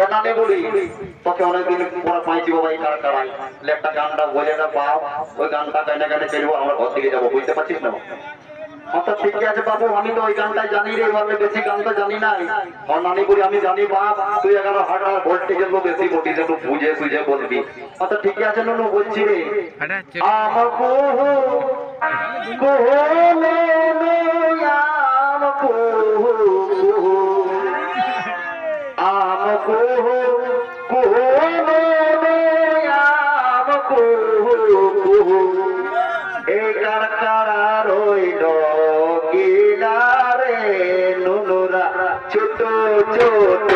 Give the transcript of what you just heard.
নানি বলি তোকে অনেকদিন পরে পাইছি বাবা এই কারখানায় একটা গানটা বলে না বাপ ওই গানটা গানে গানে চলবো আমরা ঘর থেকে যাবো বুঝতে পারছিস না আচ্ছা ঠিক আছে বাবু আমি তো ওই গানটাই জানি রে এবার বেশি গান তো জানি নাই আর নানি বলি আমি জানি বাপ তুই এখানে হাঁটা ভোল্টেজের লোক বেশি বটিস একটু বুঝে সুঝে বলবি আচ্ছা ঠিক আছে নুনু বলছি রে আমকো কোহলে আমকো আমকো কোহলে আমকো এই কারখানা রইল কিনারে নুনুরা ছোট ছোট